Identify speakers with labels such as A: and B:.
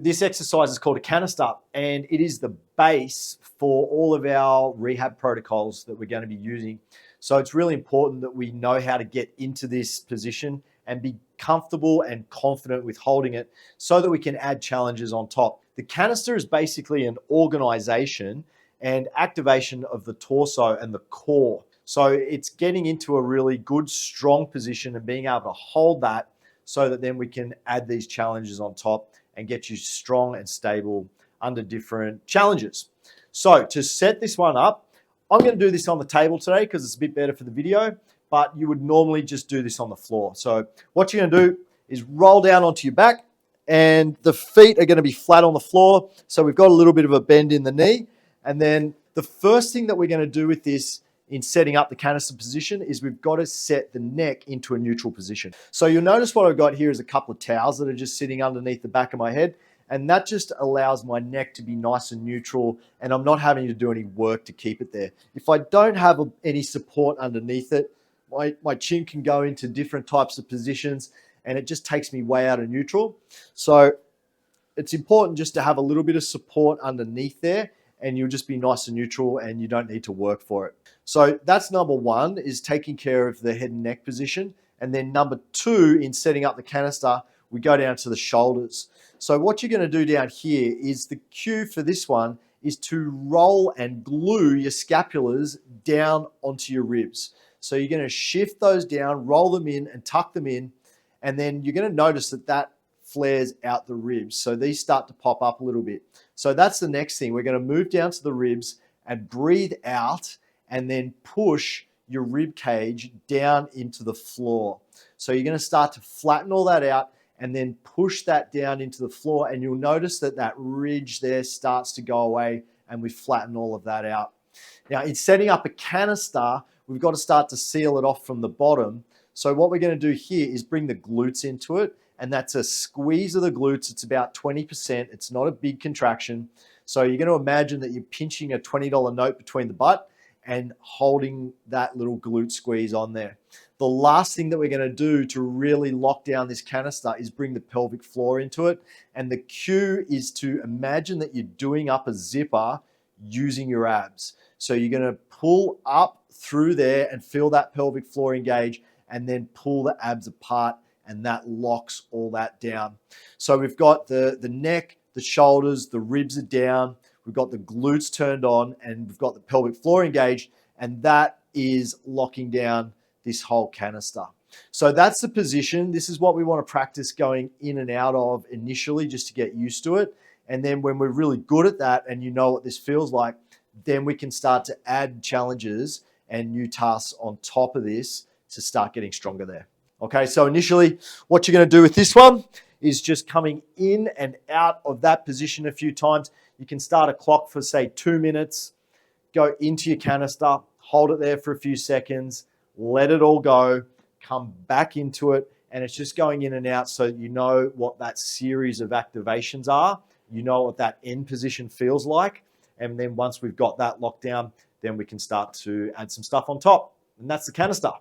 A: This exercise is called a canister, and it is the base for all of our rehab protocols that we're going to be using. So it's really important that we know how to get into this position and be comfortable and confident with holding it so that we can add challenges on top. The canister is basically an organization and activation of the torso and the core. So it's getting into a really good, strong position and being able to hold that so that then we can add these challenges on top and get you strong and stable under different challenges. So to set this one up, I'm going to do this on the table today because it's a bit better for the video, but you would normally just do this on the floor. So what you're going to do is roll down onto your back, and the feet are going to be flat on the floor. So we've got a little bit of a bend in the knee. And then the first thing that we're going to do with this in setting up the canister position is we've got to set the neck into a neutral position. So you'll notice what I've got here is a couple of towels that are just sitting underneath the back of my head. And that just allows my neck to be nice and neutral, and I'm not having to do any work to keep it there. If I don't have any support underneath it, my chin can go into different types of positions, and it just takes me way out of neutral. So it's important just to have a little bit of support underneath there, and you'll just be nice and neutral and you don't need to work for it. So that's number one, is taking care of the head and neck position. And then number two, in setting up the canister, we go down to the shoulders. So what you're going to do down here is the cue for this one is to roll and glue your scapulars down onto your ribs. So you're going to shift those down, roll them in and tuck them in. And then you're going to notice that that flares out the ribs. So these start to pop up a little bit. So that's the next thing. We're going to move down to the ribs and breathe out and then push your rib cage down into the floor. So you're going to start to flatten all that out and then push that down into the floor, and you'll notice that that ridge there starts to go away and we flatten all of that out. Now, in setting up a canister, we've got to start to seal it off from the bottom. So what we're going to do here is bring the glutes into it, and that's a squeeze of the glutes. It's about 20%. It's not a big contraction. So you're going to imagine that you're pinching a $20 note between the butt and holding that little glute squeeze on there. The last thing that we're going to do to really lock down this canister is bring the pelvic floor into it. And the cue is to imagine that you're doing up a zipper using your abs. So you're going to pull up through there and feel that pelvic floor engage, and then pull the abs apart, and that locks all that down. So we've got the neck, the shoulders, the ribs are down, we've got the glutes turned on, and we've got the pelvic floor engaged, and that is locking down this whole canister. So that's the position. This is what we want to practice going in and out of initially, just to get used to it. And then when we're really good at that and you know what this feels like, then we can start to add challenges and new tasks on top of this to start getting stronger there. Okay, so initially what you're going to do with this one is just coming in and out of that position a few times. You can start a clock for say 2 minutes, go into your canister, hold it there for a few seconds, let it all go, come back into it, and it's just going in and out so you know what that series of activations are, you know what that end position feels like, and then once we've got that locked down, then we can start to add some stuff on top, and that's the canister.